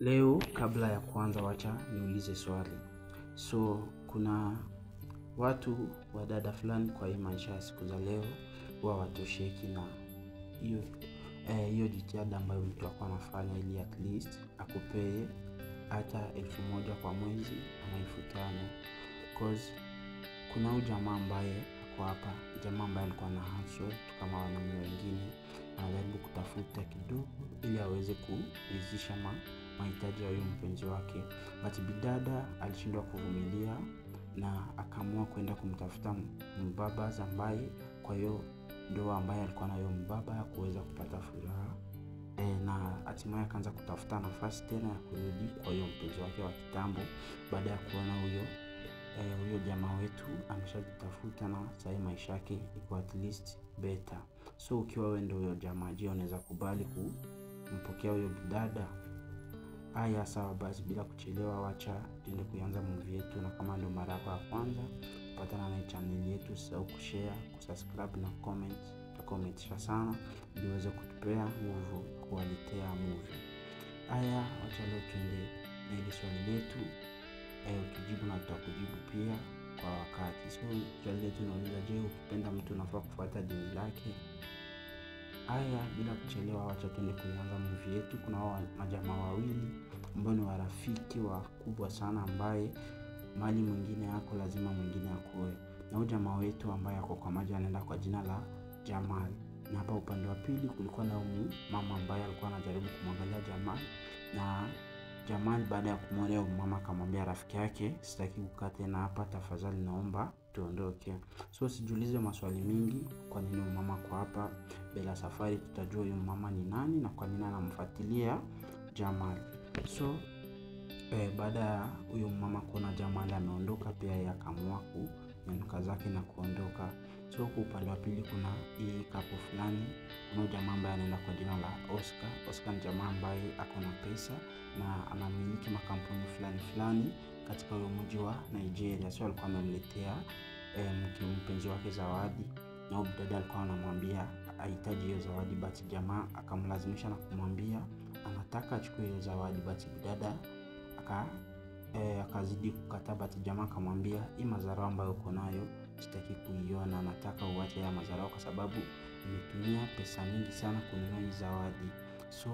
Leo kabla ya kuanza wacha niulize swali. So kuna watu wa dada fulani kwa hii maisha ya siku za leo huwa watosheki na hiyo jitihada ambayo mtu wako anafanya ili at least akupee hata 1,000 kwa mwezi ama 5,000. Cause kuna huyu jamaa ambaye ako hapa, jamaa ambaye alikuwa na hustle kama wanaume wengine, anajaribu kutafuta kidogo ili aweze kuridhisha mahitaji ya huyo mpenzi wake. But bidada alishindwa kuvumilia na akaamua kwenda kumtafuta mbaba ambaye kwa hiyo ndoa ambaye alikuwa nayo mbaba kuweza kupata furaha. Na hatimaye akaanza kutafuta nafasi tena ya kurudi kwa hiyo mpenzi wake wa kitambo baada ya kuona huyo jamaa wetu ameshajitafuta na sasa maisha yake iko at least better. So ukiwa wewe ndio huyo jamaa, je, unaweza kubali kumpokea huyo bidada? Haya, sawa basi, bila kuchelewa wacha tuende kuanza movie yetu. Na kama ndio mara yako ya kwanza kupatana na channel yetu, usisahau kushare, kusubscribe na comment. Tutakometisha sana ili uweze kutupea nguvu kuwaletea movie. Haya, wacha leo tuende na ile swali letu. Tujibu na tutakujibu pia kwa wakati. So swali letu linauliza, je, ukipenda mtu unafaa kufuata dini lake? Haya, bila kuchelewa wacha tuende kuanza movie yetu. Kuna majamaa wawili ambao ni warafiki wakubwa sana, ambaye mali mwingine yako lazima mwingine akoe. Na huyu jamaa wetu ambaye ako kwa maji anaenda kwa jina la Jamal. Na hapa upande wa pili kulikuwa na mama ambaye alikuwa anajaribu kumwangalia Jamal, na Jamal baada ya kumwona mama akamwambia rafiki yake, sitaki kukaa tena hapa, tafadhali naomba tuondoke. So sijiulize maswali mingi, kwa nini mama kwa hapa. Bila safari tutajua huyu mama ni nani na kwa nini anamfuatilia Jamal. So baada ya huyu mama kuona Jamal ameondoka, pia yeye akaamua kunyanyuka zake na kuondoka. So kwa upande wa pili kuna hii kapo fulani, kuna jamaa ambaye anaenda kwa jina la Oscar. Oscar ni jamaa ambaye ako na pesa na anamiliki makampuni fulani katika huyo mji wa Nigeria. So alikuwa amemletea mpenzi wake zawadi, na huyo dada alikuwa anamwambia ahitaji hiyo zawadi, but jamaa akamlazimisha na kumwambia anataka achukue hiyo zawadi, but dada akazidi kukataa. But jamaa akamwambia hii madharau ambayo uko nayo sitaki kuiona, nataka uache ya madharau kwa sababu nimetumia pesa nyingi sana kununua hii zawadi. So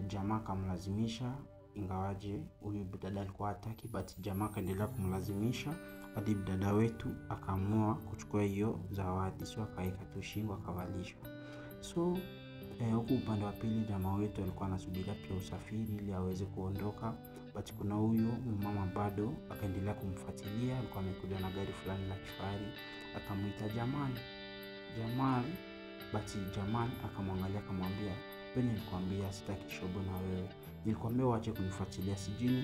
jamaa akamlazimisha, ingawaje huyu dada alikuwa hataki, but jamaa akaendelea kumlazimisha hadi dada wetu akaamua kuchukua hiyo zawadi. So akaika tu shingo akavalishwa. So huku upande wa pili jamaa wetu alikuwa anasubiria pia usafiri ili aweze kuondoka, but kuna huyu mama bado akaendelea kumfuatilia. Alikuwa amekuja na gari fulani la kifahari, akamuita Jamal, but Jamal akamwangalia akamwambia, wewe nilikwambia sitaki shobo na wewe, nilikwambia uache kunifuatilia, sijui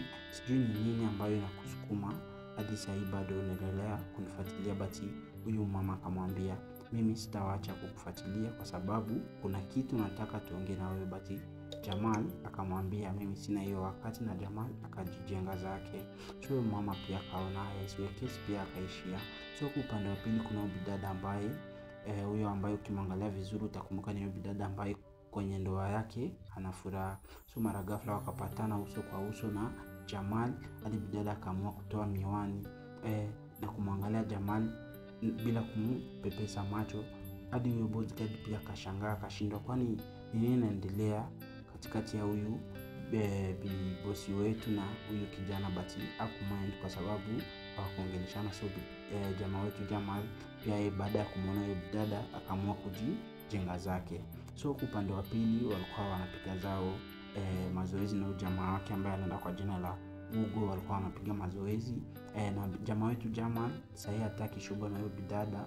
ni nini ambayo inakusukuma hadi sasa bado unaendelea kunifuatilia. But huyu mama akamwambia, mimi sitaacha kukufuatilia kwa sababu kuna kitu nataka tuongee na wewe. But Jamal akamwambia mimi sina hiyo wakati, na Jamal akajijenga zake. So mama pia kaona isiwekesi, pia akaishia. So kwa upande wa pili kuna bidada ambaye huyo ambaye ukimwangalia vizuri utakumbuka ni bidada ambaye kwenye ndoa yake ana furaha. So mara ghafla wakapatana uso kwa uso na Jamal, hadi bidada akaamua kutoa miwani na kumwangalia Jamal bila kumpepesa macho. Hadi huyo bodyguard pia akashangaa, akashindwa kwani nini inaendelea katikati ya huyu bosi wetu na huyu kijana. But hakumind kwa sababu hawakuongeleshana. So jamaa wetu Jamal pia baada ya kumuona huyo bidada akaamua kujijenga zake. So kwa upande wa pili walikuwa wanapiga zao mazoezi na jamaa wake ambaye anaenda kwa jina la Hugo. Walikuwa wanapiga mazoezi na jamaa wetu Jamal sasa hataki shughuli na huyo bidada,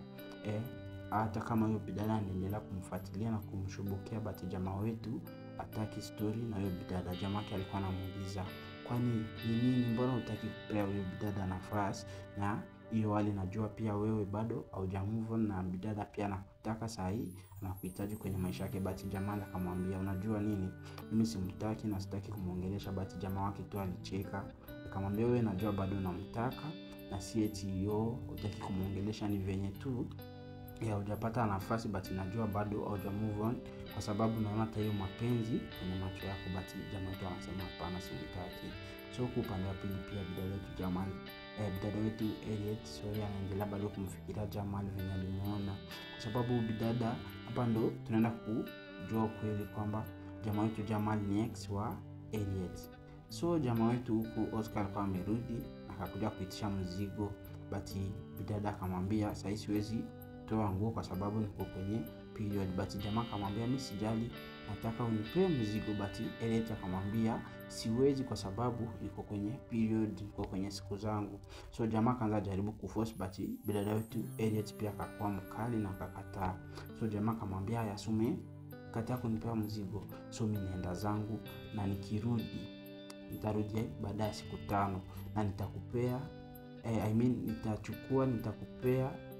hata kama huyo bidada anaendelea kumfuatilia na kumshubukia. But jamaa wetu hataki story na huyo bidada. Jamaa yake alikuwa anamuuliza, kwani nini, mbona hutaki kupea huyo bidada nafasi? Na hiyo wali najua pia wewe bado haujamove on, na bidada pia anakutaka sahi, anakuhitaji kwenye maisha yake. But Jamal akamwambia, unajua nini, mimi simtaki na sitaki kumuongelesha. But jamaa wake tu alicheka akamwambia, wewe najua bado unamtaka na si eti hutaki kumuongelesha, ni venye tu hujapata nafasi but najua bado hauja move on kwa sababu naona hata hiyo mapenzi kwenye macho yako, but jamaa wetu anasema hapana, simtaki. So kwa upande wa pili pia bidada wetu Jamal, bidada wetu Harriet anaendelea bado kumfikiria Jamal venye alimuona, kwa sababu bidada hapa ndo tunaenda kujua kweli kwamba jamaa wetu Jamal ni ex wa Harriet. So jamaa wetu huku Oscar alikuwa amerudi akakuja kuitisha mzigo, but bidada akamwambia sasa siwezi toa nguo kwa sababu niko kwenye period, but jamaa akamwambia mimi sijali, nataka unipe mzigo, but Harriet akamwambia siwezi kwa sababu niko kwenye period, niko kwenye siku zangu. So jamaa akaanza jaribu kuforce, but bidada wetu Harriet pia akakuwa mkali na akakataa. So jamaa akamwambia haya, sume kataa kunipea mzigo, so mimi naenda zangu na nikirudi nitarudi baada ya siku 5 na nitakupea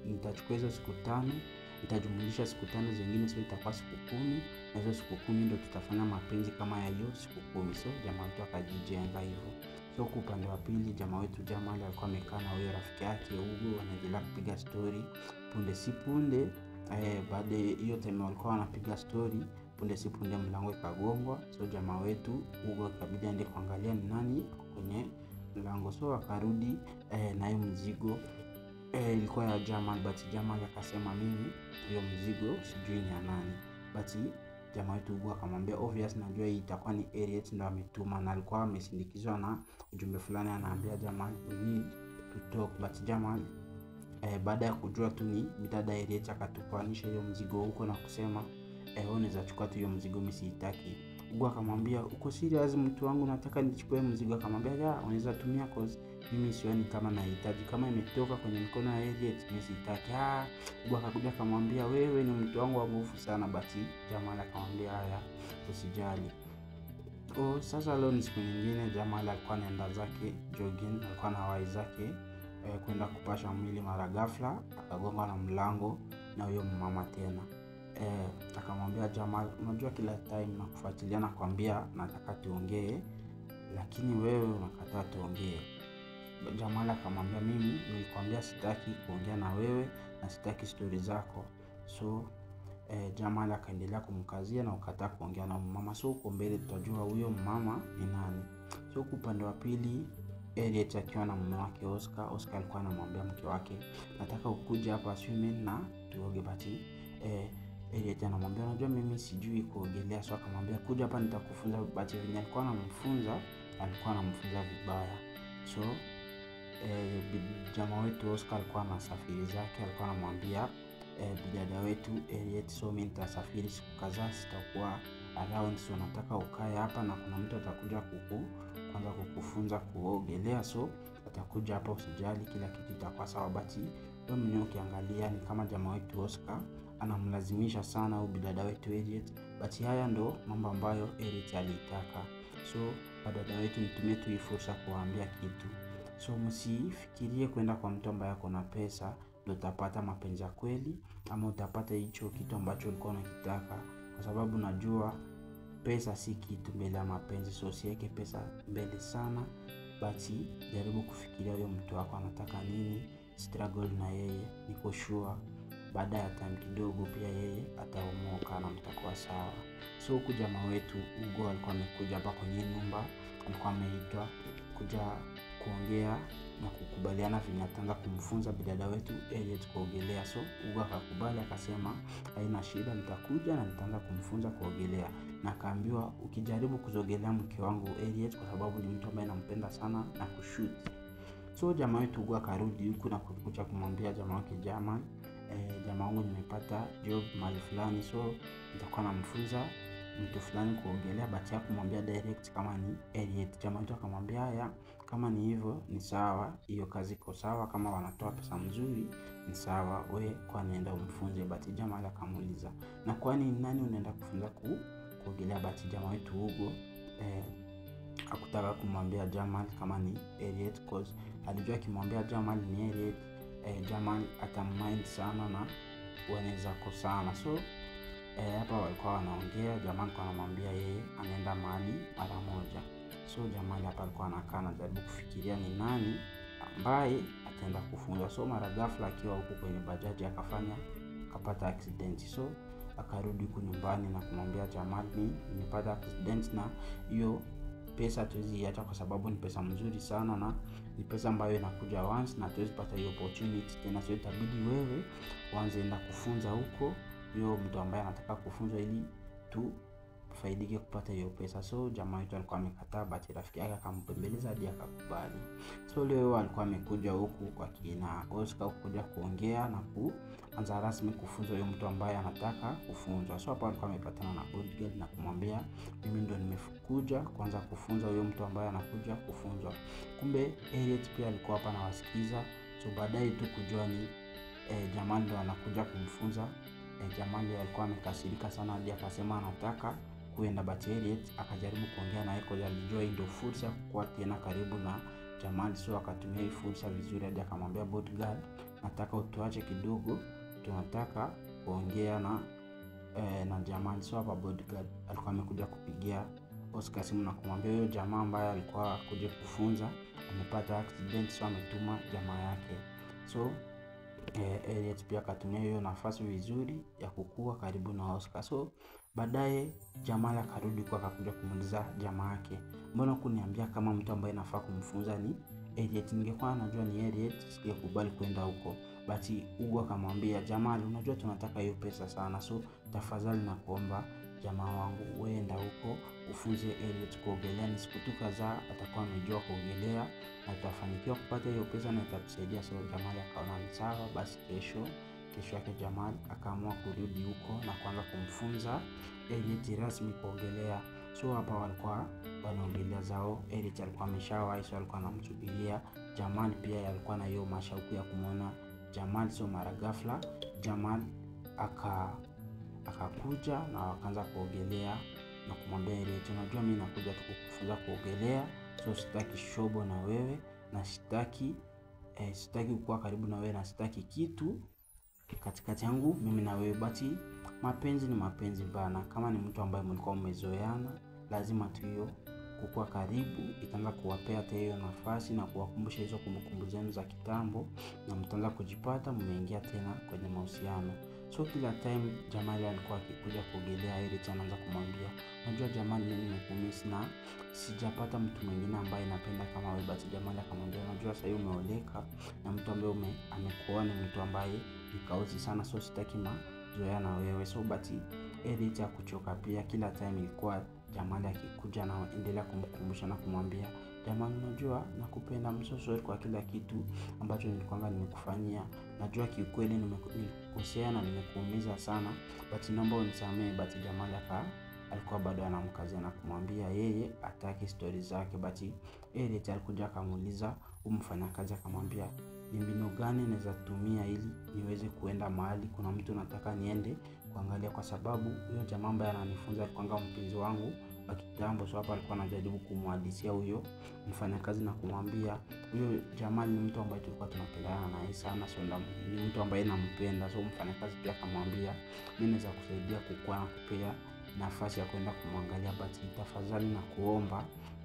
nitachukua hizo siku 5, nitajumlisha siku 5 zingine, so itakuwa siku 10, na hizo siku 10 ndio tutafanya mapenzi kama ya hiyo siku 10. So jamaa wetu akajijenga hivyo. So kwa upande wa pili jamaa wetu Jamal alikuwa amekaa na huyo rafiki yake Hugo, wanaendelea kupiga story. Punde si punde baada hiyo time walikuwa wanapiga story, punde si punde mlango ikagongwa. So jamaa wetu Hugo ikabidi aende kuangalia ni nani kwenye mlango. So akarudi na hiyo mzigo ilikuwa ya Jamal, but Jamal akasema mimi hiyo mzigo sijui ni ya nani, but jamaa wetu Hugo akamwambia obvious najua hii itakuwa ni Harriet ndo ametuma, na alikuwa amesindikizwa na ujumbe fulani anaambia Jamal we need to talk, but Jamal baada ya kujua tu ni bidada Harriet akatupanisha hiyo mzigo huko na kusema unaweza chukua tu hiyo mzigo, mimi siitaki. Hugo akamwambia uko serious mtu wangu, nataka nichukue mzigo? Akamwambia ya unaweza tumia cause mimi sioni kama nahitaji, kama imetoka kwenye mkono wa Harriet mimi sitaki. Hugo akakuja akamwambia wewe ni mtu wangu wa nguvu sana, basi Jamal akamwambia haya usijali. Sasa leo ni siku nyingine, Jamal alikuwa anaenda zake jogging, alikuwa na wai zake kwenda kupasha mwili, mara ghafla akagonga na mlango na huyo mama tena. Akamwambia Jamal, unajua kila time nakufuatilia na kwambia nataka tuongee, lakini wewe unakataa tuongee. Jamal akamwambia mimi nilikwambia sitaki kuongea na wewe na sitaki story zako. So Jamal akaendelea kumkazia na ukataa kuongea na mama. So huko mbele tutajua huyo mama ni nani. So upande wa pili Harriet akiwa na mume wake Oscar alikuwa anamwambia mke wake nataka ukuje hapa swimming na tuoge, but Harriet anamwambia unajua mimi sijui kuogelea. So akamwambia kuja hapa nitakufunza, but venye alikuwa anamfunza vibaya. So jamaa wetu Oscar alikuwa na safari zake, alikuwa anamwambia bidada wetu Harriet, so mimi nitasafiri siku kadhaa, sitakuwa around, so nataka ukae hapa na kuna mtu atakuja kwanza kukufunza kuogelea, so atakuja hapa, usijali kila kitu itakuwa sawa. But wewe mwenyewe ukiangalia ni kama jamaa wetu Oscar anamlazimisha sana au bidada wetu Harriet, but haya ndo mambo ambayo Harriet alitaka. So bidada wetu nitumie tu fursa kuambia kitu. So msifikirie kwenda kwa mtu ambaye ako na pesa ndio utapata mapenzi ya kweli, ama utapata hicho kitu ambacho ulikuwa unakitaka, kwa sababu najua pesa si kitu mbele ya mapenzi. So siweke pesa mbele sana, basi jaribu kufikiria huyo mtu wako anataka nini, struggle na yeye, niko sure baada ya time kidogo pia yeye ataomoka na mtakuwa sawa. So huku jamaa wetu Hugo alikuwa amekuja hapa kwenye nyumba, alikuwa ameitwa kuja kuongea na kukubaliana vile ataanza kumfunza bidada wetu Harriet kuogelea. So Hugo akakubali akasema haina shida, nitakuja na nitaanza kumfunza kuogelea, na akaambiwa ukijaribu kuzogelea mke wangu Harriet, kwa sababu ni mtu ambaye nampenda sana, na kushoot. So jamaa wetu Hugo akarudi huku na kukuja kumwambia jamaa wake Jamal, jamaa wangu nimepata job mahali fulani, so nitakuwa namfunza mtu fulani kuogelea, but hakumwambia direct kama ni Harriet. Jamaa wetu akamwambia haya, kama ni hivyo ni sawa, hiyo kazi iko sawa, kama wanatoa pesa mzuri ni sawa, we kwa nenda umfunze. But Jamal akamuuliza na kwani nani unaenda kufunza kuogelea? But jamaa wetu Hugo hakutaka kumwambia Jamal kama ni Harriet, cause alijua kimwambia Jamal ni Harriet, Jamal atamind sana na wanaweza kosana. So hapa walikuwa wanaongea, Jamal alikuwa anamwambia yeye anaenda mahali mara moja. So Jamal hapa alikuwa anakaa na jaribu kufikiria ni nani ambaye ataenda kufunza. So mara ghafla akiwa huko kwenye bajaji akapata accident. So akarudi huko nyumbani na kumwambia Jamal, nimepata accident na hiyo pesa tuziacha kwa sababu ni pesa mzuri sana na ni pesa ambayo inakuja once na tuwezi pata hiyo opportunity tena, so itabidi wewe uanze enda kufunza huko hiyo mtu ambaye anataka kufunzwa ili tu faidike kupata hiyo pesa. So jamaa wetu alikuwa amekataa, but rafiki yake akampembeleza hadi akakubali. So leo alikuwa amekuja huku kwa kina Oscar kuja kuongea na kuanza rasmi kufunza huyo mtu ambaye anataka kufunzwa. So hapo alikuwa amepatana na bodyguard na kumwambia, mimi ndo nimekuja kwanza kufunza huyo mtu ambaye anakuja kufunzwa. Kumbe Elliot pia alikuwa hapa anawasikiza. So baadaye tu kujua ni Jamal ndo anakuja kumfunza. Jamal alikuwa amekasirika sana hadi akasema anataka kuenda, but Elliot akajaribu kuongea naye kwa alijua ndio fursa kwa tena karibu na Jamal. So akatumia hii fursa vizuri hadi akamwambia bodyguard, nataka utuache kidogo, tunataka kuongea na Jamal. So hapa bodyguard alikuwa amekuja kupigia Oscar simu na kumwambia huyo jamaa ambaye alikuwa kuja kufunza amepata accident, so ametuma jamaa yake. So Elliot pia akatumia hiyo nafasi vizuri ya kukua karibu na Oscar. So baadaye Jamal akarudi kwa akakuja kumuuliza jamaa yake, mbona kuniambia kama mtu ambaye nafaa kumfunza ni Elliot? Ningekuwa najua ni Elliot singekubali kwenda huko. But Hugo akamwambia Jamal, unajua tunataka hiyo pesa sana, so tafadhali nakuomba jamaa wangu uenda huko ufunze Elliot kuogelea, ni siku tu kadhaa atakuwa amejua kuogelea na tutafanikiwa kupata hiyo pesa na itatusaidia. So Jamal akaona ni sawa. Basi kesho yake Jamal akaamua kurudi huko na kuanza kumfunza Elliot rasmi kuogelea. So hapa walikuwa wanaogelea zao. Elliot alikuwa ameshawahi, so alikuwa anamsubiria Jamal. Pia alikuwa na hiyo mashauku ya kumuona Jamal. So mara ghafla Jamal akakuja na wakaanza kuogelea na kumwambia Elliot, unajua mimi nakuja kukufunza kuogelea, so sitaki shobo na wewe na sitaki kuwa karibu na wewe na sitaki kitu katikati yangu mimi na wewe. But mapenzi ni mapenzi bana, kama ni mtu ambaye mlikuwa mmezoeana lazima tu hiyo kukua karibu itaanza kuwapea hata hiyo nafasi na kuwakumbusha hizo kumbukumbu zenu za kitambo, na mtaanza kujipata mmeingia tena kwenye mahusiano. So kila time Jamal alikuwa akikuja kuogelea, Elliot anaanza kumwambia, unajua Jamal, mimi nimekumiss na sijapata mtu mwingine ambaye napenda kama wewe. But Jamal akamwambia, unajua sasa umeoleka na mtu ambaye amekuoa ni mtu ambaye ni kauzi sana, so sitaki mazoea na wewe. So but Elliot hakuchoka pia, kila time ilikuwa Jamal akikuja na endelea kumkumbusha na kumwambia, Jamal, unajua nakupenda, msoso kwa kila kitu ambacho nilikuwa nimekufanyia. Najua kiukweli nimekukosea na nimekuumiza sana, but naomba unisamehe. But Jamal alikuwa bado anamkazia na kumwambia yeye ataki story zake. But Elliot alikuja akamuuliza mfanyakazi, akamwambia, ni mbinu gani naweza tumia ili niweze kuenda mahali kuna mtu nataka niende kuangalia, kwa sababu huyo jamaa ambaye ananifunza alikuwa mpenzi wangu wa kitambo. So hapa alikuwa anajaribu kumhadithia huyo mfanyakazi na kumwambia huyo Jamal ni mtu ambaye tulikuwa tunapendana naye sana, so ni mtu ambaye nampenda. So mfanyakazi pia akamwambia, mimi naweza kusaidia kukua na kupea nafasi ya kwenda kumwangalia, but tafadhali na kuomba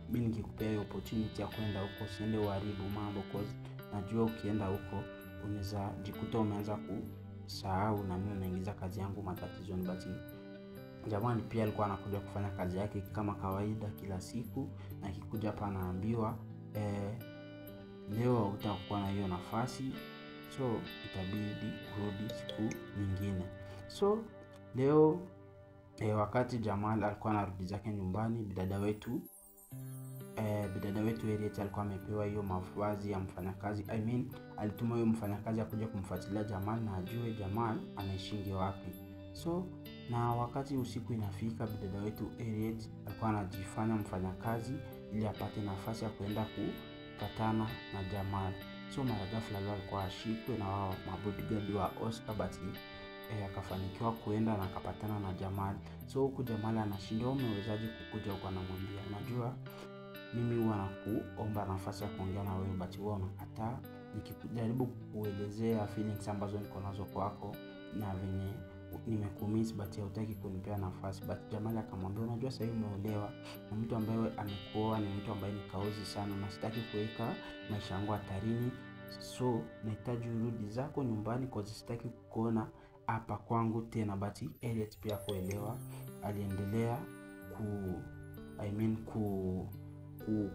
mimi nikikupea hiyo opportunity ya kwenda huko usiende uharibu mambo, cause najua ukienda huko unaweza jikuta umeanza kusahau na mimi naingiza kazi yangu matatizoni. But Jamal pia alikuwa anakuja kufanya kazi yake kama kawaida kila siku, na akikuja hapa anaambiwa leo hutakuwa na hiyo nafasi, so itabidi kurudi siku nyingine. So leo wakati Jamal alikuwa anarudi zake nyumbani, bidada wetu Elliot alikuwa amepewa hiyo mavazi ya mfanyakazi. Alituma huyo mfanyakazi akuja kumfuatilia Jamal na ajue Jamal anaishingi wapi. So na wakati usiku inafika, bidada wetu Elliot alikuwa anajifanya mfanyakazi ili apate nafasi ya kuenda kupatana na Jamal. So mara ghafla leo alikuwa ashikwe na wao mabodyguard wa Oscar, but akafanikiwa kuenda na akapatana na Jamal. So huku Jamal anashindwa, umewezaje kukuja huko? Anamwambia, unajua mimi huwa nakuomba nafasi ya kuongea na wewe, but wewe unakataa. Nikijaribu kuelezea feelings ambazo niko nazo kwako na venye nimekumiss, but hutaki kunipea nafasi. But Jamal akamwambia, unajua sasa umeolewa na mtu ambaye amekuoa ni mtu ambaye ni kauzi sana, na sitaki kuweka maisha yangu hatarini, so nahitaji urudi zako nyumbani kwa sitaki kuona hapa kwangu tena, but Elliot pia kuelewa, aliendelea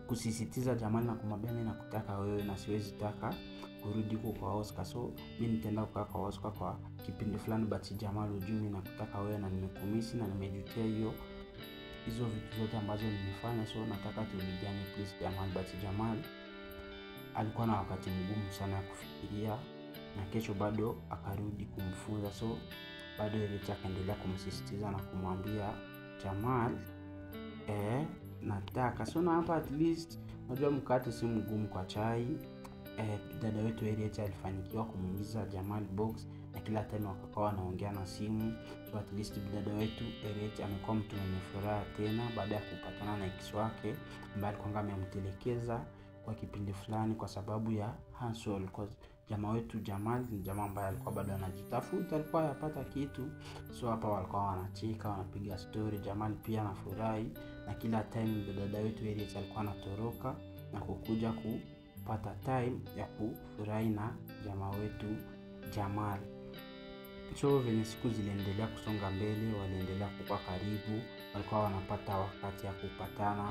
kusisitiza Jamal na kumwambia mimi nakutaka wewe na siwezi taka kurudi huko kwa Oscar, so mimi nitaenda kukaa kwa Oscar kwa kipindi fulani, but Jamal ujui mimi nakutaka wewe na nimekumisi na nimejutia hizo vitu zote ambazo nimefanya, so nataka tuligane please Jamal. But Jamal alikuwa na wakati mgumu sana ya kufikiria, na kesho bado akarudi kumfunza, so bado Elliot akaendelea kumsisitiza na kumwambia Jamal nataka. So na hapa at least unajua mkate si mgumu kwa chai. Dada wetu Elliot alifanikiwa kumuingiza Jamal box, na kila time wakakaa wanaongea na simu. So at least dada wetu Elliot amekuwa mtu mwenye furaha tena baada ya kupatana na ex wake ambaye alikuwa amemtelekeza kwa kipindi fulani kwa sababu ya hustle. Because jamaa wetu Jamal ni jamaa ambaye alikuwa bado anajitafuta, alikuwa yapata kitu. So hapa walikuwa wanacheka, wanapiga story, Jamal pia anafurahi, na kila time dada wetu Elliot alikuwa anatoroka na kukuja kupata time ya kufurahi na jamaa wetu Jamal. So venye siku ziliendelea kusonga mbele, waliendelea kuwa karibu, walikuwa wanapata wakati ya kupatana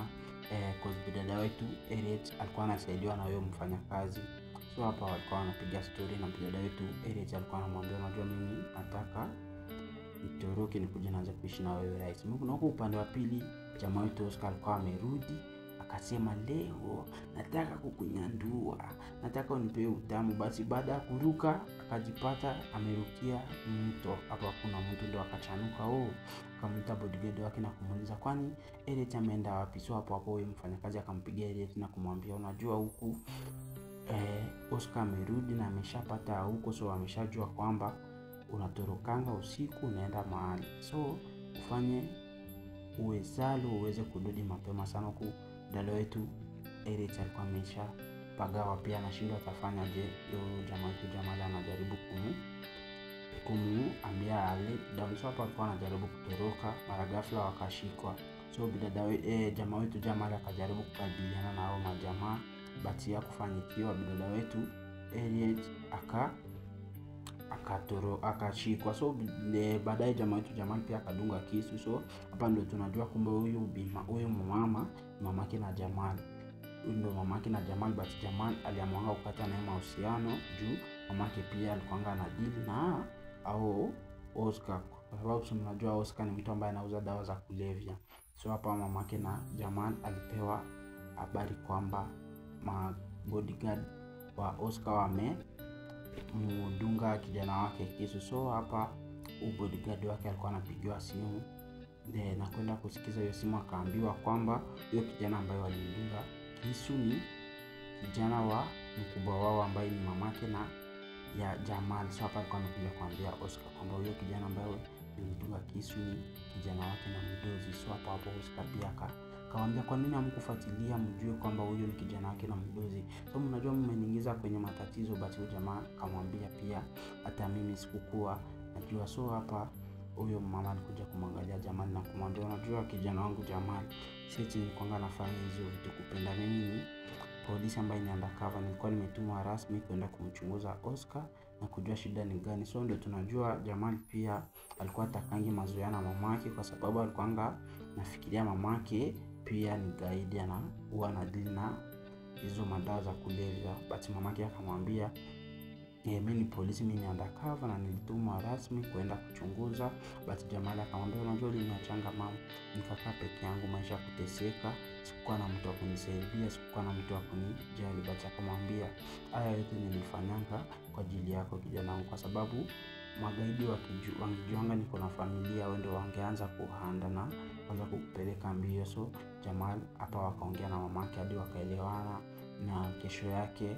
kwa dada wetu Elliot alikuwa anasaidiwa na huyo mfanyakazi. So hapa walikuwa wanapiga story, na dada wetu Elliot alikuwa anamwambia unajua mimi nataka nitoroke nikuje naanza kuishi na wewe rais. Na huko upande wa pili jamaa wetu Oscar alikuwa amerudi, akasema leo nataka kukunyandua, nataka unipe utamu. Basi baada ya kuruka akajipata amerukia mto, hapo kuna mtu ndo akachanuka. Akamwita bodyguard wake na kumuuliza kwani Elliot ameenda wapi. So hapo huyo mfanyakazi akampigia Elliot na kumwambia unajua huku Oscar amerudi na ameshapata huko, so ameshajua kwamba unatorokanga usiku unaenda mahali, so ufanye uwezalo uweze kurudi mapema sana huku. Dada wetu Elliot alikuwa ameshapagawa pia, anashindwa atafanya je. Jamaa wetu Jamal anajaribu kumuambia ale down. So hapo alikuwa anajaribu kutoroka, mara ghafla wakashikwa. So jamaa wetu Jamal akajaribu kukabiliana na hao majamaa, but ya kufanikiwa. Dada wetu Elliot akashikwa. So baadaye jamaa wetu Jamal pia akadunga kisu. So hapa ndio tunajua kumbe huyu mamake na Jamal, ndio mamake na Jamal, but Jamal aliamua kukata naye mahusiano juu mamake pia alikuwa na deal na au Oscar, kwa sababu tunajua Oscar ni mtu ambaye anauza dawa za kulevya. So hapa mamake na Jamal alipewa habari kwamba bodyguard wa Oscar wamemdunga kijana wake kisu. So hapa bodyguard wake alikuwa anapigiwa simu na kwenda kusikiza hiyo simu, akaambiwa kwamba huyo kijana ambaye walimdunga kisu ni kijana wa mkubwa wao ambaye ni mamake na ya Jamal. So hapa alikuwa anakuja kuambia Oscar kwamba huyo kijana ambaye alimdunga kisu ni kijana wake na mdozi. So hapo Oscar pia akamwambia kwa nini hamkufuatilia mjue kwamba huyo ni kijana wake na mdozi, so mnajua mmeniingiza kwenye matatizo. Basi huyo jamaa akamwambia pia hata mimi sikukuwa najua. So hapa huyo mama alikuja kumwangalia Jamal na kumwambia unajua kijana wangu Jamal, sisi nilikuwa nafanya hizo vitu kupenda, mimi ni polisi ambaye ni undercover, nilikuwa nimetumwa rasmi kwenda kumchunguza Oscar na kujua shida ni gani. So ndio tunajua Jamal pia alikuwa atakangi mazoea na mamake, kwa sababu alikuwa nafikiria mamake pia ni gaidi na huwa na deal na hizo madawa za kulevya. But mamake akamwambia mimi ni polisi, mimi ni undercover na nilitumwa rasmi kwenda kuchunguza. But Jamal akamwambia unajua uliniachanga mama, nikakaa peke yangu, maisha kuteseka, sikuwa na mtu wa kunisaidia, sikuwa na mtu wa kunijali. But akamwambia haya yote nilifanyanga kwa ajili yako kijana wangu, kwa sababu magaidi wangejuanga niko na familia, wao ndio wangeanza kuhanda na kwanza kukupeleka mbio. So Jamal hapa wakaongea na mamake hadi wakaelewana, na kesho yake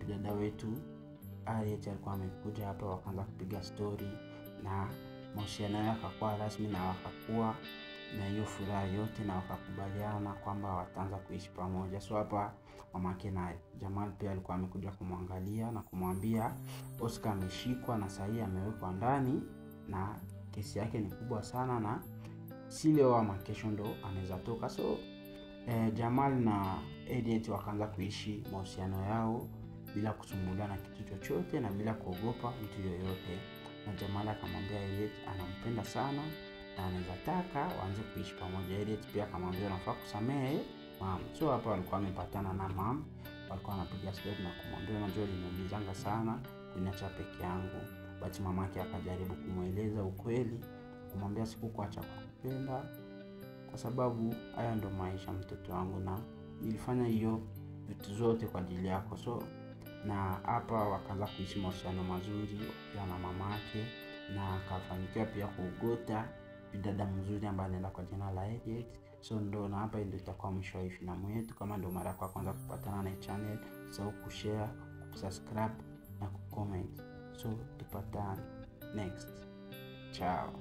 dada wetu Elliot alikuwa amekuja hapa, wakaanza kupiga story na mahusiano yao yakakuwa rasmi na wakakuwa na hiyo furaha yote na wakakubaliana kwamba wataanza kuishi pamoja. So hapa mamake na Jamal pia alikuwa amekuja kumwangalia na kumwambia Oscar ameshikwa na sasa amewekwa ndani na kesi yake ni kubwa sana na si leo ama kesho ndo anaweza toka. So Jamal na Elliot wakaanza kuishi mahusiano yao bila kusumbuliana na kitu chochote na bila kuogopa mtu yoyote. na Jamal akamwambia Harriet anampenda sana na anaweza taka waanze kuishi pamoja. Harriet pia akamwambia unafaa kusamehe mom. So hapa walikuwa wamepatana na mom, walikuwa wanapiga story na kumwambia unajua nimeulizanga sana kuniacha peke yangu, but mamake akajaribu kumueleza ukweli, kumwambia sikukuacha kwa kupenda, kwa sababu haya ndo maisha mtoto wangu na nilifanya hiyo vitu zote kwa ajili yako. So na hapa wakaanza kuishi mahusiano mazuri pia na mamake, na akafanikiwa pia kuogota bidada mzuri ambaye anaenda kwa jina la Harriet. So ndo na hapa ndio itakuwa mwisho wa filamu yetu. Kama ndo mara yako ya kwanza kupatana na channel, usahau kushare, kusubscribe na kucomment. So tupatane next. Ciao.